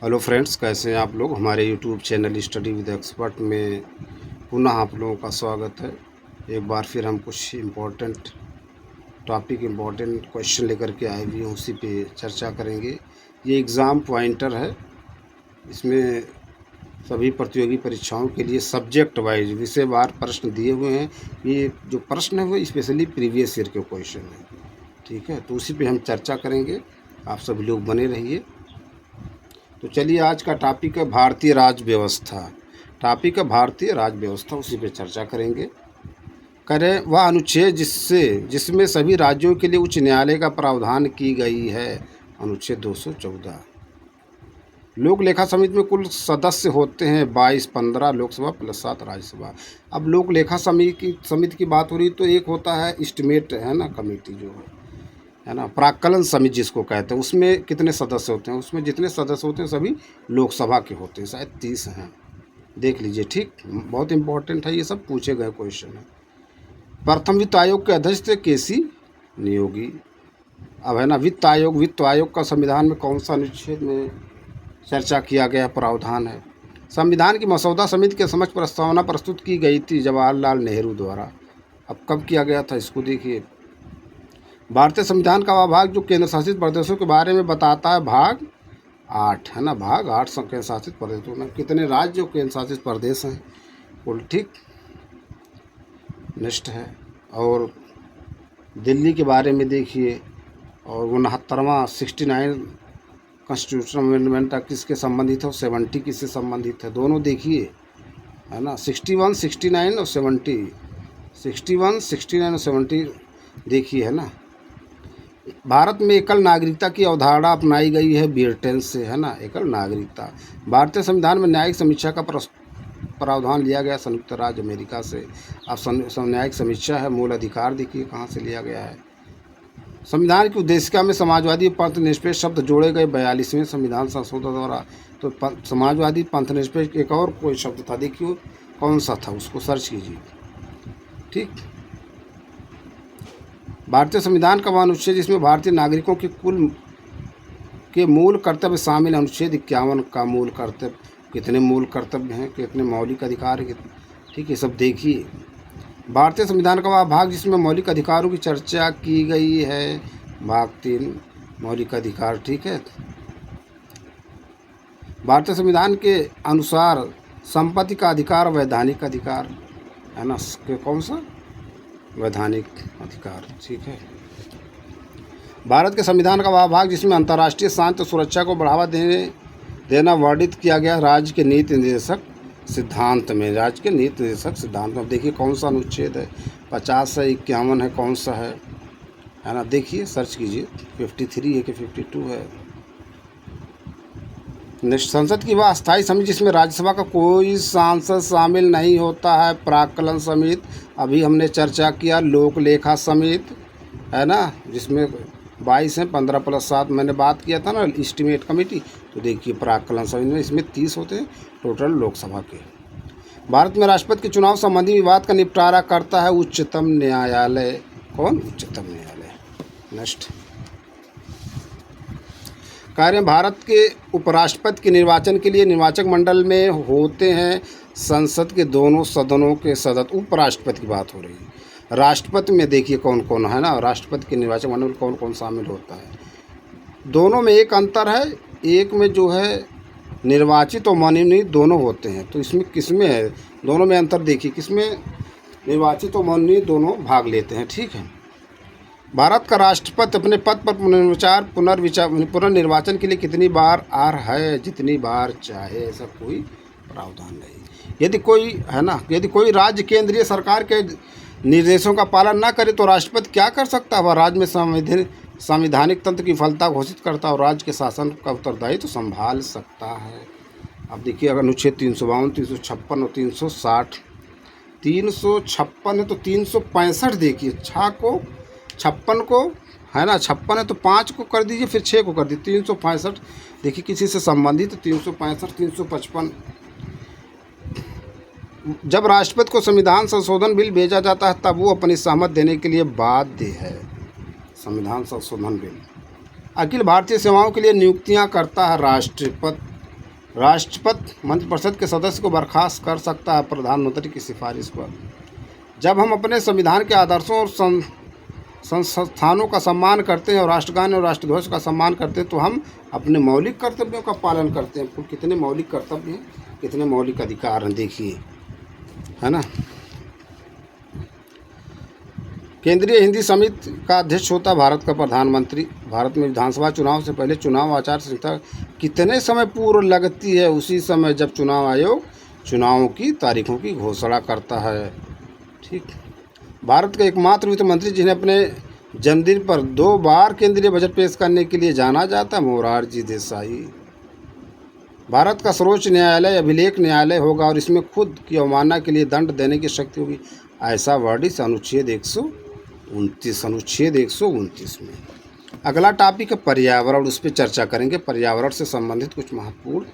Hello friends, कैसे हैं आप लोग। हमारे YouTube channel study with expert में पुनः आप लोगों का स्वागत है। एक बार फिर हम कुछ इम्पोर्टेंट क्वेश्चन लेकर के आए हुए हैं, उसी पे चर्चा करेंगे। ये एग्ज़ाम पॉइंटर है। इसमें सभी प्रतियोगी परीक्षाओं के लिए सब्जेक्ट वाइज विषयवार प्रश्न दिए हुए हैं। ये जो प्रश्न है वो स्पेशली प्रीवियस ईयर के क्वेश्चन हैं, ठीक है। तो उसी पे हम चर्चा करेंगे। आप सभी लोग बने रहिए। तो चलिए, आज का टॉपिक है भारतीय राज्य व्यवस्था। उसी पे चर्चा करेंगे। करें वह अनुच्छेद जिसमें सभी राज्यों के लिए उच्च न्यायालय का प्रावधान की गई है। अनुच्छेद 214। लोक लेखा समिति में कुल सदस्य होते हैं 22, 15 लोकसभा प्लस 7 राज्यसभा। अब लोक लेखा समिति की बात हो रही तो एक होता है एस्टिमेट, है ना, कमेटी जो है ना, प्राक्कलन समिति जिसको कहते हैं। उसमें कितने सदस्य होते हैं? उसमें जितने सदस्य होते हैं सभी लोकसभा के होते हैं, शायद 30 हैं। देख लीजिए, ठीक, बहुत इंपॉर्टेंट है, ये सब पूछे गए क्वेश्चन है। प्रथम वित्त आयोग के अध्यक्ष थे केसी नियोगी। अब है ना, वित्त आयोग का संविधान में कौन सा अनुच्छेद में चर्चा किया गया प्रावधान है? संविधान की मसौदा समिति के समक्ष प्रस्तावना प्रस्तुत की गई थी जवाहरलाल नेहरू द्वारा। अब कब किया गया था इसको देखिए। भारतीय संविधान का वह भाग जो केंद्र शासित प्रदेशों के बारे में बताता है, भाग 8, है ना, भाग 8 केंद्र शासित प्रदेशों में कितने राज्य और केंद्र शासित प्रदेश हैं कुल, ठीक। नेक्स्ट है, और दिल्ली के बारे में देखिए। और 69वां 69 कॉन्स्टिट्यूशन अमेंडमेंट किसके संबंधित है और 70 किससे संबंधित है, दोनों देखिए, है ना। 61, 69 और 70, 61, 69 और 70 देखिए, है ना। भारत में एकल नागरिकता की अवधारणा अपनाई गई है ब्रिटेन से, है ना, एकल नागरिकता। भारतीय संविधान में न्यायिक समीक्षा का प्रावधान लिया गया संयुक्त राज्य अमेरिका से। अब न्यायिक समीक्षा है, मूल अधिकार देखिए कहाँ से लिया गया है। संविधान की उद्देशिका में समाजवादी पंथ निरपेक्ष शब्द जोड़े गए 42वें संविधान संशोधन द्वारा। तो समाजवादी पंथ निरपेक्ष एक और कोई शब्द था, देखिए कौन सा था, उसको सर्च कीजिए, ठीक। भारतीय संविधान का वह अनुच्छेद जिसमें भारतीय नागरिकों के मूल कर्तव्य शामिल। अनुच्छेद 51 का मूल कर्तव्य, कितने मूल कर्तव्य हैं, कितने मौलिक अधिकार हैं, ठीक है, सब देखिए। भारतीय संविधान का वह भाग जिसमें मौलिक अधिकारों की चर्चा की गई है, भाग 3 मौलिक अधिकार, ठीक है। भारतीय संविधान के अनुसार संपत्ति का अधिकार वैधानिक अधिकार, है ना, कौन सा, वैधानिक अधिकार, ठीक है। भारत के संविधान का वह भाग जिसमें अंतर्राष्ट्रीय शांति और सुरक्षा को बढ़ावा देना वर्णित किया गया राज्य के नीति निर्देशक सिद्धांत में। राज्य के नीति निर्देशक सिद्धांत में देखिए कौन सा अनुच्छेद है, 50 है, 51 है, कौन सा है ना, देखिए सर्च कीजिए। 53 है कि 52 है। नेक्स्ट, संसद की वह अस्थायी समिति जिसमें राज्यसभा का कोई सांसद शामिल नहीं होता है, प्राक्कलन समिति। अभी हमने चर्चा किया। लोक लेखा समिति, है ना, जिसमें 22 हैं, 15 प्लस 7 मैंने बात किया था ना, एस्टिमेट कमेटी। तो देखिए प्राक्कलन समिति में इसमें 30 होते हैं टोटल लोकसभा के। भारत में राष्ट्रपति के चुनाव संबंधी विवाद का निपटारा करता है उच्चतम न्यायालय। कौन? उच्चतम न्यायालय। नेक्स्ट, कार्य भारत के उपराष्ट्रपति के निर्वाचन के लिए निर्वाचक मंडल में होते हैं संसद के दोनों सदनों के सदस्य। उपराष्ट्रपति की बात हो रही है। राष्ट्रपति में देखिए कौन कौन है ना, राष्ट्रपति के निर्वाचक मंडल में कौन कौन शामिल होता है। दोनों में एक अंतर है, एक में जो है निर्वाचित और मनोनीत दोनों होते हैं। तो इसमें किसमें है, दोनों में अंतर देखिए, किसमें निर्वाचित और मनोनीत दोनों भाग लेते हैं, ठीक है। भारत का राष्ट्रपति अपने पद पर पुनर्निर्वाचन के लिए कितनी बार अर्ह है? जितनी बार चाहे, ऐसा कोई प्रावधान नहीं। यदि कोई, है ना, यदि कोई राज्य केंद्रीय सरकार के निर्देशों का पालन न करे तो राष्ट्रपति क्या कर सकता है? वह राज्य में संवैधानिक तंत्र की विफलता घोषित करता है और राज्य के शासन का उत्तरदायित्व संभाल सकता है। अब देखिए, अगर अनुच्छेद 352, 356 और 360, 356 है तो 365 देखिए, 56 को, है ना, 56 है तो 5 को कर दीजिए, फिर 6 को कर दीजिए, 365 देखिए किसी से संबंधित। 365, 355 जब राष्ट्रपति को संविधान संशोधन बिल भेजा जाता है तब वो अपनी सहमत देने के लिए बाध्य है। संविधान संशोधन बिल अखिल भारतीय सेवाओं के लिए नियुक्तियां करता है राष्ट्रपति, राष्ट्रपति मंत्रिपरिषद के सदस्य को बर्खास्त कर सकता है प्रधानमंत्री की सिफारिश पर। जब हम अपने संविधान के आदर्शों और संस्थानों का सम्मान करते हैं और राष्ट्रगान और राष्ट्रध्वज का सम्मान करते हैं तो हम अपने मौलिक कर्तव्यों का पालन करते हैं। तो कितने मौलिक कर्तव्य हैं, कितने मौलिक अधिकार हैं, देखिए, है ना। केंद्रीय हिंदी समिति का अध्यक्ष होता है भारत का प्रधानमंत्री। भारत में विधानसभा चुनाव से पहले चुनाव आचार संहिता कितने समय पूर्व लगती है? उसी समय जब चुनाव आयोग चुनावों की तारीखों की घोषणा करता है। ठीक। भारत के एकमात्र वित्त मंत्री जिन्हें अपने जन्मदिन पर 2 बार केंद्रीय बजट पेश करने के लिए जाना जाता है, मोरारजी देसाई। भारत का सर्वोच्च न्यायालय अभिलेख न्यायालय होगा और इसमें खुद की अवमानना के लिए दंड देने की शक्ति होगी, ऐसा वर्णित अनुच्छेद 129 में। अगला टॉपिक है पर्यावरण, उस पर चर्चा करेंगे। पर्यावरण से संबंधित कुछ महत्वपूर्ण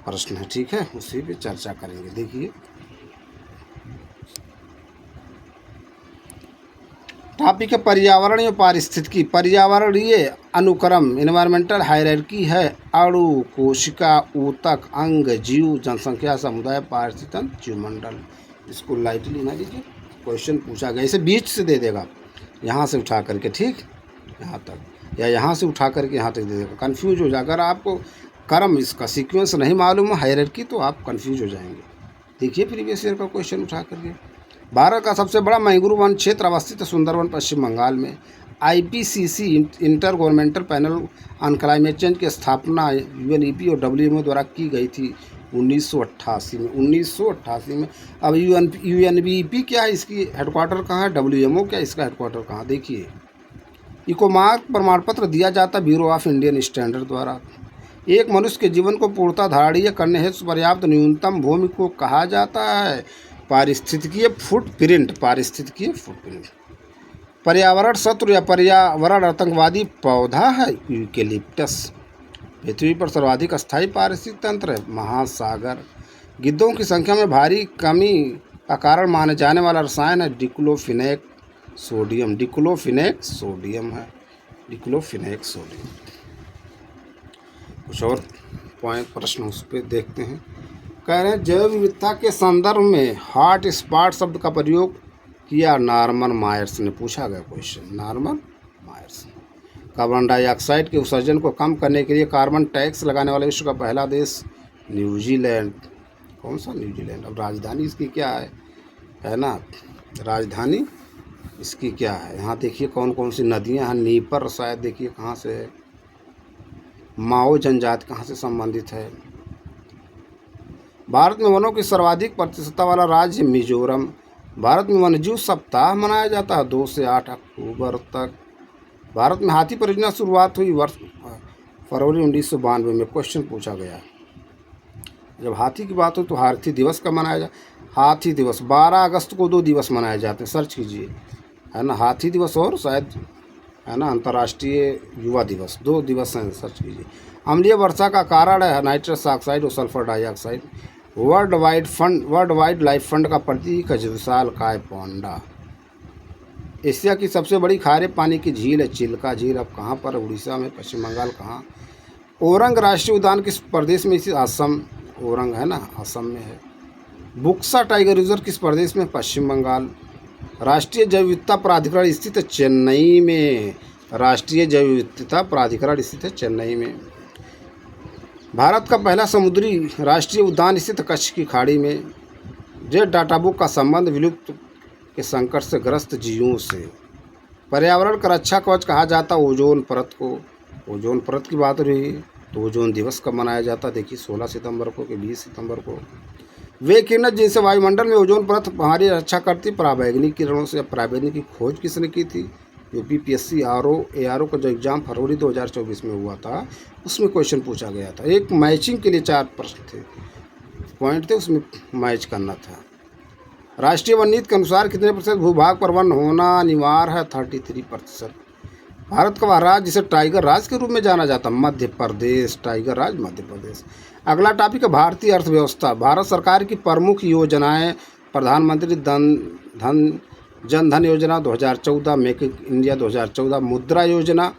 प्रश्न है, ठीक है, उसी पे चर्चा करेंगे। देखिए, टॉपिक है पर्यावरण या पारिस्थितिकी। पर्यावरणीय अनुक्रम इन्वायरमेंटल हायरार्की है अणु, कोशिका, ऊतक, अंग, जीव, जनसंख्या, समुदाय, पारिस्थितिक तंत्र, जीवमंडल। इसको लाइटली ना लीजिए, क्वेश्चन पूछा गया, इसे बीच से दे देगा, यहाँ से उठा करके, ठीक, यहाँ तक, या यहाँ से उठा करके यहाँ तक दे देगा, कन्फ्यूज हो जाएगा। अगर आपको क्रम इसका सीक्वेंस नहीं मालूम है हायरार्की तो आप कन्फ्यूज हो जाएंगे। देखिए प्रीवियस ईयर का क्वेश्चन उठा करके। भारत का सबसे बड़ा मैंग्रोव वन क्षेत्र अवस्थित है सुंदरवन, पश्चिम बंगाल में। IPCC inter governmental panel on climate change की स्थापना UNEP और WMO द्वारा की गई थी 1988 में। अब UNEP क्या है, इसकी हेडक्वार्टर कहाँ है? WMO क्या, इसका हेडक्वार्टर कहाँ? देखिए, इकोमार्क प्रमाण पत्र दिया जाता ब्यूरो ऑफ इंडियन स्टैंडर्ड द्वारा। एक मनुष्य के जीवन को पूर्णतः धारणीय करने हेतु पर्याप्त न्यूनतम भूमि को कहा जाता है पारिस्थितिकीय फुटप्रिंट। पारिस्थितिकीय फुटप्रिंट। पर्यावरण शत्रु या पर्यावरण आतंकवादी पौधा है यूकेलिप्टस। पृथ्वी पर सर्वाधिक अस्थायी पारिस्थितिक तंत्र है महासागर। गिद्धों की संख्या में भारी कमी का कारण माने जाने वाला रसायन है डिक्लोफिनेक सोडियम। डिक्लोफिनेक सोडियम है, डिक्लोफिनेक सोडियम। कुछ और पॉइंट प्रश्न उस पर देखते हैं। कह रहे हैं जैव विविधता के संदर्भ में हॉट स्पॉट शब्द का प्रयोग किया नॉर्मन मायर्स ने। पूछा गया question, Norman Myers. Carbon dioxide के उत्सर्जन को कम करने के लिए कार्बन टैक्स लगाने वाला विश्व का पहला देश न्यूजीलैंड। कौन सा? न्यूजीलैंड। अब राजधानी इसकी क्या है ना, राजधानी इसकी क्या है? यहाँ देखिए कौन कौन सी नदियाँ हैं। नीपर शायद देखिए कहाँ से है। माओ जनजाति कहाँ से संबंधित है। भारत में वनों की सर्वाधिक प्रतिशतता वाला राज्य मिजोरम। भारत में वन्यजीव सप्ताह मनाया जाता है 2 से 8 अक्टूबर तक। भारत में हाथी परियोजना शुरुआत हुई वर्ष फरवरी 1992 में। क्वेश्चन पूछा गया, जब हाथी की बात हो तो हाथी दिवस कब मनाया जाए? हाथी दिवस 12 अगस्त को 2 दिवस मनाए जाते हैं, सर्च कीजिए, है ना। हाथी दिवस और शायद, है ना, अंतर्राष्ट्रीय युवा दिवस, 2 दिवस हैं, सर्च कीजिए। अम्लीय वर्षा का कारण है नाइट्रस ऑक्साइड और sulphur dioxide. World wide life fund का प्रतीक है विशालकाय पांडा। एशिया की सबसे बड़ी खारे पानी की झील है चिल्का झील। अब कहाँ पर? उड़ीसा में, पश्चिम बंगाल। कहाँ? ओरंग राष्ट्रीय उद्यान किस प्रदेश में स्थित? असम। ओरंग है ना, असम में है। बुक्सा टाइगर रिजर्व किस प्रदेश में? पश्चिम बंगाल। राष्ट्रीय जैव विविधता प्राधिकरण स्थित है चेन्नई में। राष्ट्रीय जैव विविधता प्राधिकरण स्थित है चेन्नई में। भारत का पहला समुद्री राष्ट्रीय उद्यान स्थित कच्छ की खाड़ी में। रेड डाटा बुक का संबंध विलुप्त के संकट से ग्रस्त जीवों से। पर्यावरण का रक्षा कवच कहा जाता ओजोन परत को। ओजोन परत की बात रही तो ओजोन दिवस कब मनाया जाता? देखिए 16 सितंबर को कि 20 सितंबर को। वे किरण जिनसे वायुमंडल में ओजोन परत हमारी रक्षा करती पराबैंगनी किरणों से। पराबैंगनी की खोज किसने की थी? UPPSC ARO का जो एग्ज़ाम फरवरी 2024 में हुआ था उसमें क्वेश्चन पूछा गया था। एक मैचिंग के लिए 4 प्रश्न थे, पॉइंट थे, उसमें मैच करना था। राष्ट्रीय वन नीति के अनुसार कितने प्रतिशत भूभाग पर वन होना अनिवार्य है? 33%। भारत का वह राज्य जिसे टाइगर राज्य के रूप में जाना जाता? मध्य प्रदेश। टाइगर राज्य मध्य प्रदेश। अगला टॉपिक है भारतीय अर्थव्यवस्था। भारत सरकार की प्रमुख योजनाएं प्रधानमंत्री जन धन योजना 2014, मेक इन इंडिया 2014, मुद्रा योजना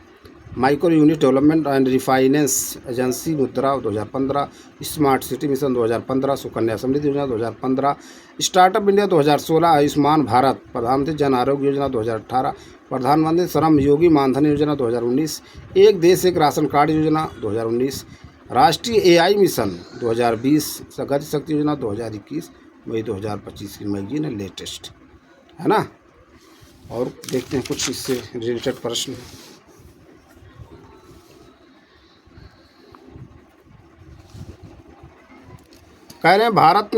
micro unit development and refinance agency मुद्रा 2015, smart city mission 2015, Sukanya Samriddhi योजना 2015, स्टार्टअप इंडिया 2016, आयुष्मान भारत, प्रधानमंत्री जन आरोग्य योजना 2018, प्रधानमंत्री श्रम योगी मानधन योजना 2019, एक देश एक राशन कार्ड योजना 2019, राष्ट्रीय एआई मिशन 2020, गति शक्ति योजना 2021, मई 2025 की मैगजीन है लेटेस्ट, है ना। और देखते हैं कुछ इससे रिलेटेड प्रश्न। कह रहे हैं भारत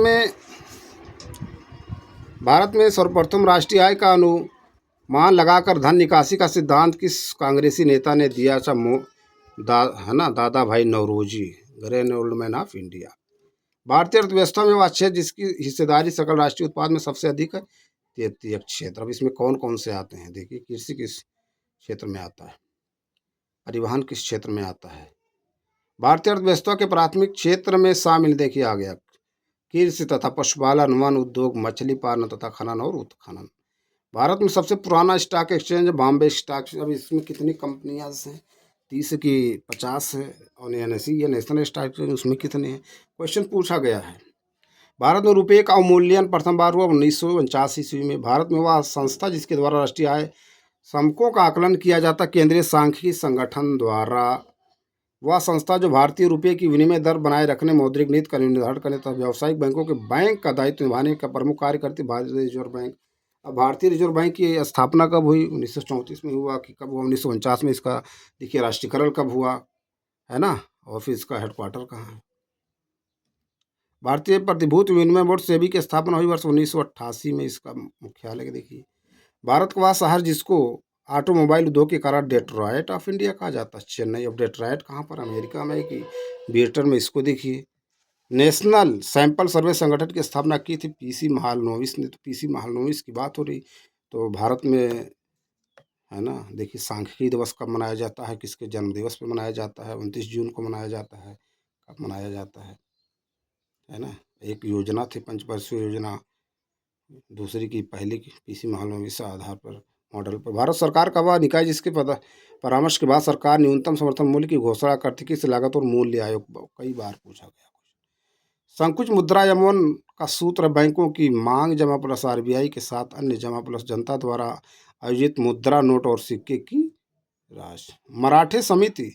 में सर्वप्रथम राष्ट्रीय आय का अनुमान लगाकर धन निकासी का सिद्धांत किस कांग्रेसी नेता ने दिया? अच्छा है ना, Dadabhai Naoroji, grand old man of India. भारतीय अर्थव्यवस्था में वह क्षेत्र जिसकी हिस्सेदारी सकल राष्ट्रीय उत्पाद में सबसे अधिक है, तृतीय क्षेत्र। अब इसमें कौन कौन से आते हैं देखिए। कृषि किस क्षेत्र में आता है? परिवहन किस क्षेत्र में आता है? भारतीय अर्थव्यवस्था के प्राथमिक क्षेत्र में शामिल देखिए आ गया कृषि तथा पशुपालन, वन उद्योग, मछली पालन तथा खनन और उत्खनन। भारत में सबसे पुराना स्टॉक एक्सचेंज बॉम्बे स्टॉक। अब इसमें कितनी कंपनियां हैं? 30 की 50 है। और NSE या नेशनल स्टॉक एक्सचेंज, उसमें कितने हैं? क्वेश्चन पूछा गया है। भारत में रुपये का अवमूल्यन प्रथम बार हुआ 1949 ईस्वी में। भारत में वह संस्था जिसके द्वारा राष्ट्रीय आय समकों का आकलन किया जाता, केंद्रीय सांख्यिकी संगठन द्वारा। वह संस्था जो भारतीय रुपये की विनिमय दर बनाए रखने, मौद्रिक नीति का निर्धारण करने तथा व्यावसायिक बैंकों के बैंक का दायित्व निभाने का प्रमुख कार्य करती भारतीय रिजर्व बैंक। अब भारतीय रिजर्व बैंक की स्थापना कब हुई? 1934 में हुआ। कि कब हुआ? 1949 में। इसका देखिए राष्ट्रीयकरण कब हुआ, है ना। और फिर इसका हेडक्वार्टर कहाँ है? भारतीय प्रतिभूति विनिमय बोर्ड सेबी की स्थापना हुई वर्ष 1988 में। इसका मुख्यालय देखिए। भारत का वह शहर जिसको ऑटोमोबाइल उद्योग के कारण डेट्रॉयट ऑफ इंडिया कहा जाता है, चेन्नई। अब डेट्रॉयट कहाँ पर? अमेरिका में कि ब्रिटेन में? इसको देखिए। नेशनल सैंपल सर्वे संगठन की स्थापना की थी PC महालनोबिस ने। तो PC महालनोबिस की बात हो रही। तो भारत में, है ना, देखिए सांख्यिकी दिवस कब मनाया जाता है? किसके जन्म दिवस पर मनाया जाता है? 29 जून को मनाया जाता है। कब मनाया जाता है ना। एक योजना थी पंचवर्षीय योजना, दूसरी की पहली की PC महालनोबिस आधार पर मॉडल पर। भारत सरकार का वह निकाय जिसके परामर्श के बाद सरकार न्यूनतम समर्थन मूल्य की घोषणा करती, किस लागत और मूल्य आयोग? कई बार पूछा गया। संकुच मुद्रा यमन का सूत्र बैंकों की मांग जमा प्लस RBI के साथ अन्य जमा प्लस जनता द्वारा आयोजित मुद्रा नोट और सिक्के की राशि। मराठे समिति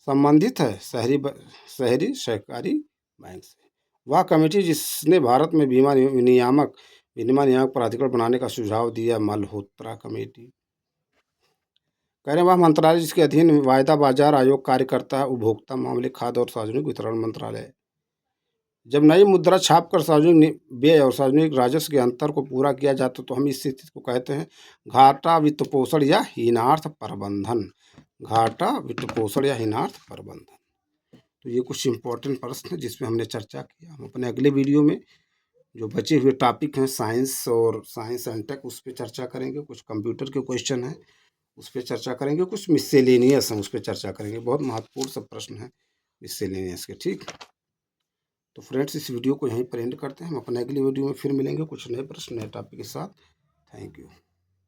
संबंधित है शहरी सहकारी बैंक से। वह कमेटी जिसने भारत में विनिमय नियामक प्राधिकरण बनाने का सुझाव दिया, मल्होत्रा कमेटी। कह रहे हैं वह मंत्रालय जिसके अधीन वायदा बाजार आयोग कार्य करता है, उपभोक्ता मामले, खाद्य और सार्वजनिक वितरण मंत्रालय। जब नई मुद्रा छापकर सार्वजनिक व्यय और सार्वजनिक राजस्व के अंतर को पूरा किया जाता तो हम इस स्थिति को कहते हैं घाटा वित्तपोषण या हीनार्थ प्रबंधन। घाटा वित्तपोषण या हीनार्थ प्रबंधन। तो ये कुछ इंपॉर्टेंट प्रश्न है जिसमें हमने चर्चा किया। हम अपने अगले वीडियो में जो बचे हुए टॉपिक हैं साइंस एंड टेक, उस पर चर्चा करेंगे। कुछ कंप्यूटर के क्वेश्चन हैं उस पर चर्चा करेंगे। कुछ मिससेलेनियस हैं उस पर चर्चा करेंगे। बहुत महत्वपूर्ण सब प्रश्न हैं मिससेलेनियस के। ठीक, तो फ्रेंड्स इस वीडियो को यहीं पर एंड करते हैं। हम अपने अगली वीडियो में फिर मिलेंगे कुछ नए प्रश्न नए टॉपिक के साथ। Thank you.